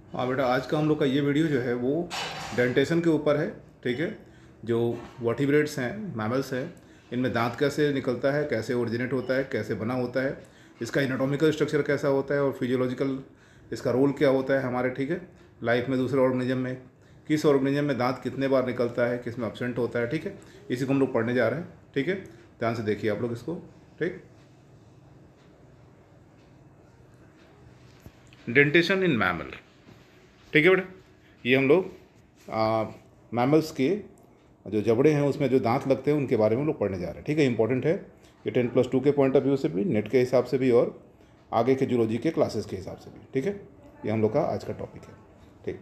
हाँ बेटा, आज का हम लोग का ये वीडियो जो है वो डेंटेशन के ऊपर है। ठीक है, जो वर्टिब्रेट्स हैं, मैमल्स हैं, इनमें दांत कैसे निकलता है, कैसे ओरिजिनेट होता है, कैसे बना होता है, इसका एनाटॉमिकल स्ट्रक्चर कैसा होता है और फिजियोलॉजिकल इसका रोल क्या होता है हमारे, ठीक है, लाइफ में, दूसरे ऑर्गेनिज्म में, किस ऑर्गेनिज्म में दांत कितने बार निकलता है, किस में एब्सेंट होता है। ठीक है, इसी को हम लोग पढ़ने जा रहे हैं। ठीक है, ध्यान से देखिए आप लोग इसको। ठीक, डेंटेशन इन मैमल। ठीक है बेटा, ये हम लोग मैमल्स के जो जबड़े हैं उसमें जो दांत लगते हैं उनके बारे में हम लोग पढ़ने जा रहे हैं। ठीक है, इंपॉर्टेंट है ये 10+2 के पॉइंट ऑफ व्यू से भी, नेट के हिसाब से भी, और आगे के जूलॉजी के क्लासेस के हिसाब से भी। ठीक है, ये हम लोग का आज का टॉपिक है। ठीक,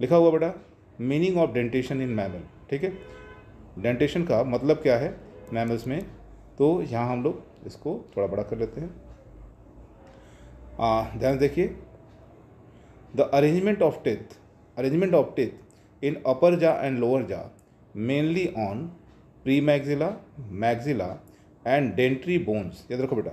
लिखा हुआ बेटा, meaning of dentition in mammal. ठीक है, डेंटेशन का मतलब क्या है मैमल्स में, तो यहाँ हम लोग इसको थोड़ा बड़ा कर लेते हैं। ध्यान से देखिए, the arrangement of teeth in upper jaw and lower jaw mainly on premaxilla, maxilla and dentary bones। याद रखो बेटा,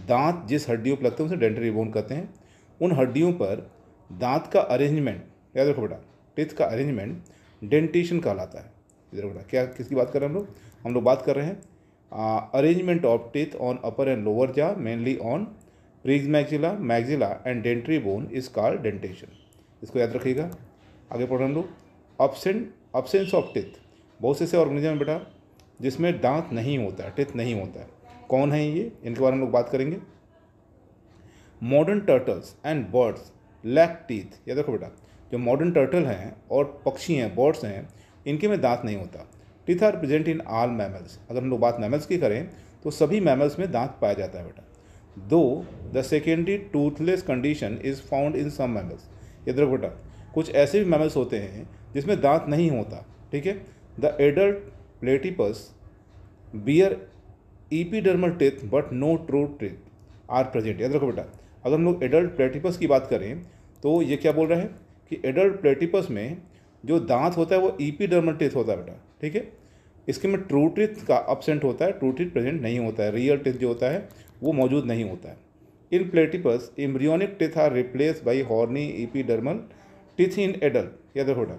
दांत जिस हड्डियों पर लगते हैं उसे डेंटरी बोन कहते हैं। उन हड्डियों पर दांत का अरेंजमेंट, याद रखो बेटा, टीथ का अरेंजमेंट डेंटेशन कहलाता है। याद रखो बेटा, क्या किसकी बात कर रहे हैं हम लोग बात कर रहे हैं arrangement of teeth on upper and lower जा mainly on premaxilla, maxilla and dentary bone is called dentition. इसको याद रखिएगा। आगे पढ़ रहे हम लोग, अब्सेंस ऑफ टीथ। बहुत से ऐसे ऑर्गेनिज्म में बेटा जिसमें दांत नहीं होता है, टीथ नहीं होता है। कौन है ये, इनके बारे में हम लोग बात करेंगे। Modern turtles and birds lack teeth. याद रखो बेटा, जो मॉडर्न टर्टल हैं और पक्षी हैं, बर्ड्स हैं, इनके में दांत नहीं होता। Teeth are present in all mammals. अगर हम लोग बात मैमल्स की करें तो सभी मैमल्स में दांत पाया जाता है बेटा, though the secondary toothless condition is found in some mammals. याद रखो बेटा, कुछ ऐसे भी मैमल्स होते हैं जिसमें दांत नहीं होता। ठीक है, the adult platypus bear epidermal teeth but no true teeth are present. याद रखो बेटा, अगर हम लोग एडल्ट प्लेटिपस की बात करें तो ये क्या बोल रहे हैं कि एडल्ट प्लेटिपस में जो दांत होता है वो ईपीडर्मल टीथ होता है बेटा। ठीक है, इसके में ट्रू टीथ का अब्सेंट होता है, ट्रू टीथ प्रेजेंट नहीं होता है, रियल टीथ जो होता है वो मौजूद नहीं होता है। In platypus embryonic teeth are replace by horny epidermal teeth in adult. याद रखो बेटा,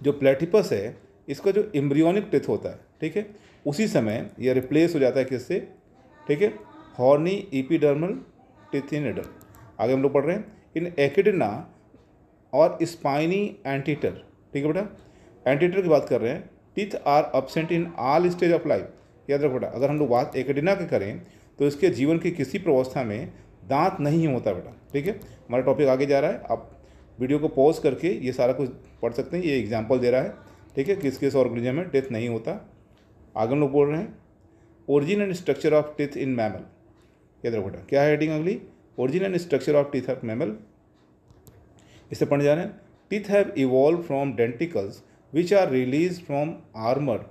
जो प्लेटिपस है इसका जो एम्ब्रियोनिक टीथ होता है, ठीक है, उसी समय यह रिप्लेस हो जाता है किससे, ठीक है, horny epidermal teeth in adult. आगे हम लोग पढ़ रहे हैं, इन एकिडना और स्पाइनी एंटीटर। ठीक है बेटा, एंटीटर की बात कर रहे हैं। Teeth are absent in all stage of life. याद रखो बेटा, अगर हम लोग बात एकेडिना की करें तो इसके जीवन की किसी प्रवस्था में दांत नहीं होता बेटा। ठीक है, हमारा टॉपिक आगे जा रहा है, आप वीडियो को पॉज करके ये सारा कुछ पढ़ सकते हैं। ये एग्जांपल दे रहा है, ठीक है, किस किस ऑर्गेनिज्म में टीथ नहीं होता। आगे हम लोग बोल रहे हैं, origin and structure of teeth in mammal. याद रखो बेटा, क्या है हेडिंग अगली, origin and structure of teeth of mammal. इसे पढ़ने जा रहे हैं। Teeth have evolve from denticles which are release from armour,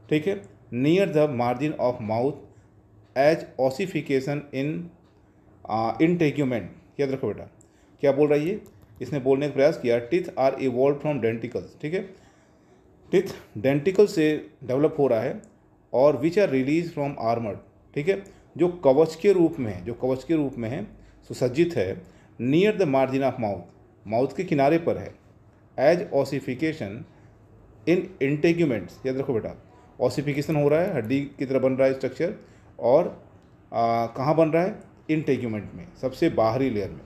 ठीक है, near the margin of mouth as ossification in integument. याद रखो बेटा, क्या बोल रहा है ये, इसने बोलने का प्रयास किया, teeth are evolve from denticles. ठीक है, टीथ डेंटिकल से डेवलप हो रहा है और which are release from armour. ठीक है, जो कवच के रूप में है, जो कवच के रूप में है, सुसज्जित है, near the margin of mouth, mouth के किनारे पर है, एज ऑसिफिकेशन इन इंटेग्यूमेंट्स। याद रखो बेटा, ऑसिफिकेशन हो रहा है, हड्डी की तरह बन रहा है स्ट्रक्चर, और कहाँ बन रहा है, इंटेग्यूमेंट में, सबसे बाहरी लेयर में।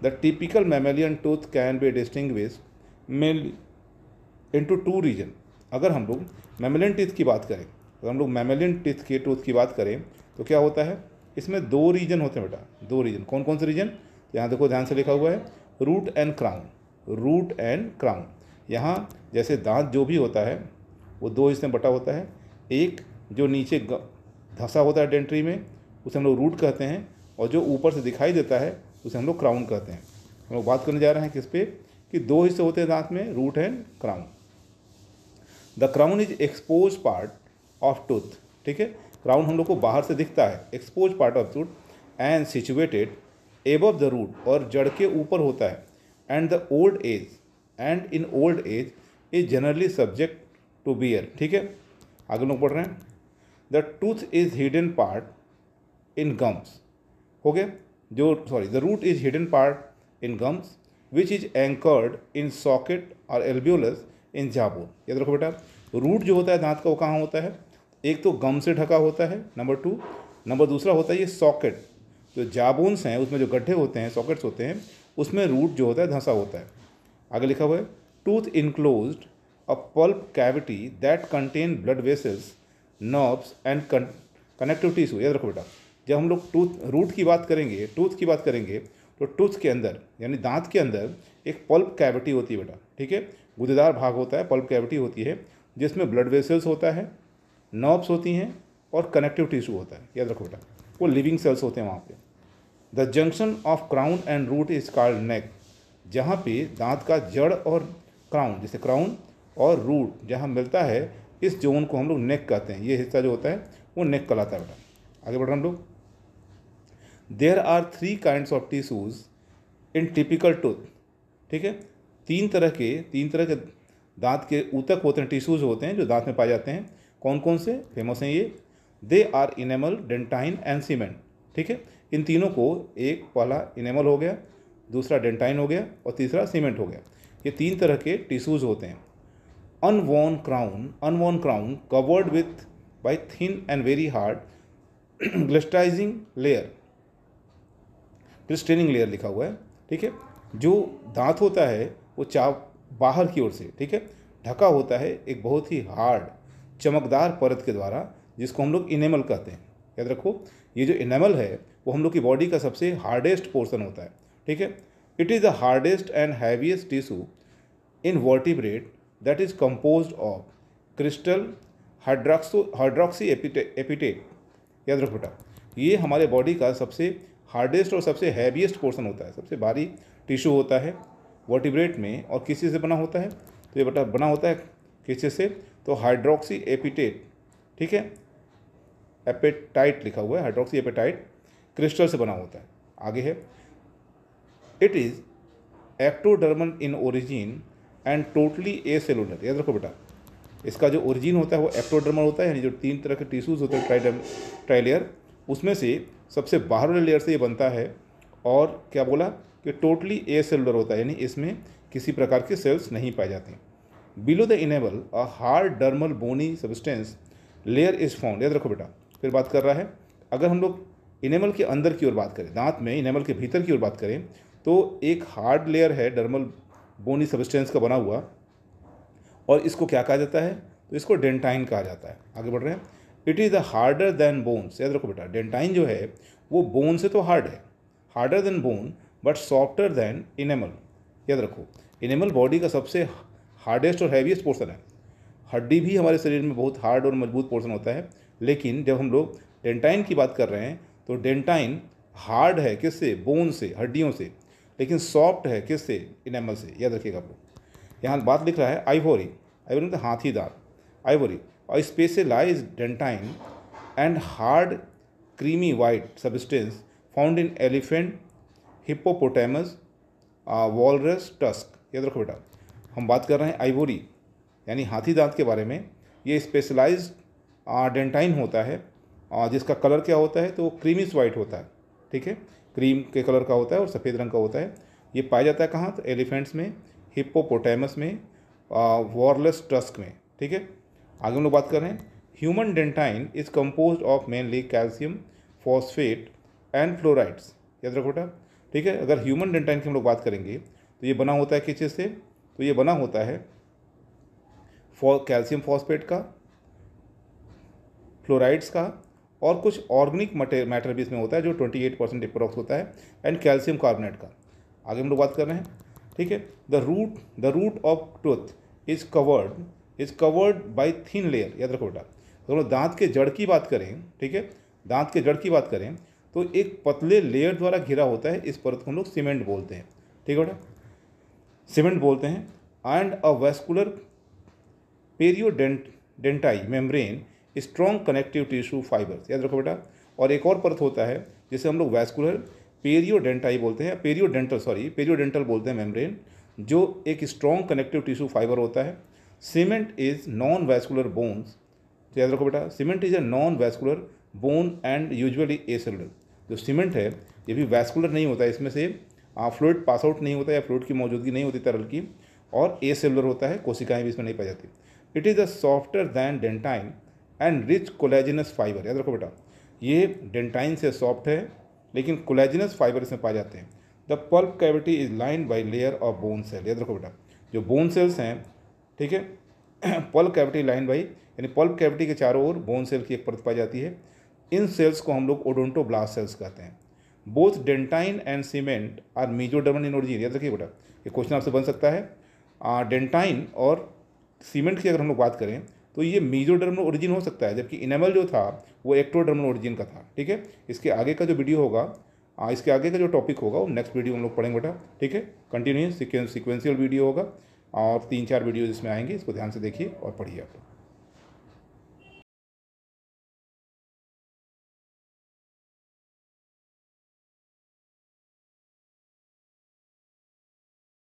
The typical mammalian tooth can be distinguished mainly into two region. अगर हम लोग मैमेलियन टीथ की बात करें, अगर हम लोग मैमेलियन टीथ के टूथ की बात करें तो क्या होता है, इसमें दो रीजन होते हैं बेटा, दो रीजन। कौन कौन से रीजन, यहाँ देखो ध्यान से लिखा हुआ है, root and crown, root and crown. यहाँ जैसे दांत जो भी होता है वो दो हिस्से में बटा होता है, एक जो नीचे धंसा होता है डेंट्री में उसे हम लोग रूट कहते हैं, और जो ऊपर से दिखाई देता है उसे हम लोग क्राउन कहते हैं। हम लोग बात करने जा रहे हैं किस पे, कि दो हिस्से होते हैं दांत में, root and crown. The crown is expose part of tooth. ठीक है, क्राउन हम लोग को बाहर से दिखता है, expose part of tooth, and situated above the root, और जड़ के ऊपर होता है, and the old age, and in old age is generally subject to wear. ठीक है, आगे लोग पढ़ रहे हैं, the tooth is hidden part in gums. हो गया, जो the root is hidden part in gums which is anchored in socket और एल्बियोलस इन जाबोन। याद रखो बेटा, रूट जो होता है दांत का वो कहाँ होता है, एक तो गम से ढका होता है, नंबर दूसरा होता है ये सॉकेट, जो जाबोन्स हैं उसमें जो गड्ढे होते हैं, सॉकेट्स होते हैं, उसमें रूट जो होता है धंसा होता है। आगे लिखा हुआ है tooth enclosed a pulp cavity that contain blood vessels, nerves and connective tissue. याद रखो बेटा, जब हम लोग टूथ की बात करेंगे तो टूथ के अंदर यानी दांत के अंदर एक पल्प कैविटी होती है बेटा, ठीक है, गूदेदार भाग होता है, पल्प कैविटी होती है, जिसमें ब्लड वेसल्स होता है, नर्व्स होती हैं और कनेक्टिव टिश्यू होता है। याद रखो बेटा, वो लिविंग सेल्स होते हैं वहाँ पे। The junction of crown and root is called neck. जहाँ पे दांत का जड़ और क्राउन, जैसे क्राउन और रूट जहाँ मिलता है, इस जोन को हम लोग नेक कहते हैं। ये हिस्सा जो होता है वो नेक कहलाता है बेटा। आगे बढ़ रहे हम लोग। There are 3 kinds of tissues in typical tooth. ठीक है, तीन तरह के दांत के ऊतक होते हैं, टिश्यूज होते हैं जो दांत में पाए जाते हैं। कौन कौन से फेमस हैं ये? They are enamel, dentine and cement. ठीक है, इन तीनों को, एक पहला इनेमल हो गया, दूसरा डेंटाइन हो गया और तीसरा सीमेंट हो गया। ये 3 तरह के टिश्यूज होते हैं। Unworn crown covered with by thin and very hard glistening layer, christening layer लिखा हुआ है। ठीक है, जो दांत होता है वो बाहर की ओर से, ठीक है, ढका होता है एक बहुत ही हार्ड चमकदार परत के द्वारा, जिसको हम लोग इनेमल कहते हैं। याद रखो, ये जो इनेमल है वो हम लोग की बॉडी का सबसे हार्डेस्ट पोर्शन होता है। ठीक है, it is the hardest and heaviest tissue in vertebrate that is composed of crystal hydroxy epithet. याद रखो बेटा, ये हमारे बॉडी का सबसे हार्डेस्ट और सबसे हैवीएस्ट पोर्शन होता है, सबसे भारी टिश्यू होता है वर्टिब्रेट में। और किसी से बना होता है? तो ये बेटा बना होता है किसी से? तो हाइड्रोक्सी एपिटेट, ठीक है, एपेटाइट लिखा हुआ है, हाइड्रोक्सी एपेटाइट क्रिस्टल से बना होता है। आगे है, it is ectodermal in origin and totally A cellular. याद रखो बेटा, इसका जो ओरिजिन होता है वो एक्टोडर्मल होता है, यानी जो 3 तरह के टिश्यूज होते हैं ट्राइलेयर, उसमें से सबसे बाहर वाले लेयर से ये बनता है। और क्या बोला कि टोटली ए सेलुलर होता है, यानी इसमें किसी प्रकार के सेल्स नहीं पाए जाते। Below the enamel a hard dermal bony substance layer is found. याद रखो बेटा, फिर बात कर रहा है, अगर हम लोग इनेमल के अंदर की ओर बात करें, दांत में इनेमल के भीतर की ओर बात करें, तो एक हार्ड लेयर है डर्मल बोनी सब्सटेंस का बना हुआ, और इसको क्या कहा जाता है? तो इसको डेंटाइन कहा जाता है। आगे बढ़ रहे हैं, it is the harder than bones. याद रखो बेटा, डेंटाइन जो है वो बोन से तो हार्ड है, harder than bone but softer then enamel. याद रखो, इनेमल बॉडी का सबसे हार्डेस्ट और हैवीएस्ट पोर्शन है। हड्डी भी हमारे शरीर में बहुत हार्ड और मजबूत पोर्शन होता है, लेकिन जब हम लोग डेंटाइन की बात कर रहे हैं तो डेंटाइन हार्ड है किससे? बोन से, हड्डियों से, लेकिन सॉफ्ट है किससे? इनेमल से। याद रखिएगा आप लोग। यहाँ बात लिख रहा है आइवोरी, आइवोरी मतलब हाथी दांत, आइवोरी, और specialised dentine and hard creamy white substance found in elephant, hippopotamus, walrus, tusk. याद रखो बेटा, हम बात कर रहे हैं आइवोरी यानी हाथी दांत के बारे में। ये स्पेशलाइज्ड डेंटाइन होता है, जिसका कलर क्या होता है? तो क्रीमिश वाइट होता है। ठीक है, क्रीम के कलर का होता है और सफ़ेद रंग का होता है। ये पाया जाता है कहाँ? तो एलिफेंट्स में, हिप्पोपोटामस में, वॉलरस, टस्क में। ठीक है, आगे हम लोग बात कर रहे हैं, human dentine is compose of mainly calcium phosphate and fluorides. याद रखो बेटा, ठीक है, अगर ह्यूमन डेंटाइन की हम लोग बात करेंगे तो ये बना होता है किस चीज़ से? तो ये बना होता है कैल्शियम फॉस्फेट का, फ्लोराइड्स का, और कुछ ऑर्गेनिक मैटर भी इसमें होता है जो 28% अप्रॉक्स होता है, एंड कैल्शियम कार्बोनेट का। आगे हम लोग बात कर रहे हैं, ठीक है, the root of tooth is covered by thin layer. याद रखो बेटा, अगर हम लोग दांत के जड़ की बात करें, ठीक है, दांत के जड़ की बात करें तो एक पतले लेयर द्वारा घिरा होता है। इस परत को हम लोग सीमेंट बोलते हैं। ठीक है बेटा, सीमेंट बोलते हैं। And a vascular periodontal membrane strong connective tissue fibres. याद रखो बेटा, और एक और परत होता है जिसे हम लोग वैस्कुलर पेरियोडेंटाई बोलते हैं, पेरियोडेंटल बोलते हैं मेम्ब्रेन, जो एक स्ट्रॉन्ग कनेक्टिव टिश्यू फाइबर होता है। Cement is non vascular bones. याद रखो बेटा, cement is a non vascular bone and usually acellular. जो सीमेंट है ये भी वैस्कुलर नहीं होता है, इसमें से फ्लूइड पास आउट नहीं होता या फ्लूइड की मौजूदगी नहीं होती तरल की, और ए सेलुलर होता है, कोशिकाएं भी इसमें नहीं पाई जाती। It is a softer than dentine and rich collagenous fibre. याद रखो बेटा, ये डेंटाइन से सॉफ्ट है लेकिन कोलेजिनस फाइबर इसमें पाए जाते हैं। The pulp cavity is lined by layer of bone cell. याद रखो बेटा, जो बोन सेल्स हैं, ठीक है, पल्प कैविटी लाइन बाई, यानी पल्प कैविटी के चारों ओर बोन सेल की एक परत पाई जाती है। इन सेल्स को हम लोग ओडोंटोब्लास्ट सेल्स कहते हैं। Both dentine and cement are mesodermal in origin. याद रखिए बेटा, ये क्वेश्चन आपसे बन सकता है। डेंटाइन और सीमेंट की अगर हम लोग बात करें तो ये मीजोडर्मल ओरिजिन हो सकता है, जबकि इनेमल जो था वो एक्टोडर्मल ओरिजिन का था। ठीक है, इसके आगे का जो वीडियो होगा, इसके आगे का जो टॉपिक होगा वो नेक्स्ट वीडियो हम लोग पढ़ेंगे बेटा। ठीक है, कंटिन्यूस सिक्वेंशियल वीडियो होगा और 3-4 वीडियो इसमें आएंगे, इसको ध्यान से देखिए और पढ़िए आप।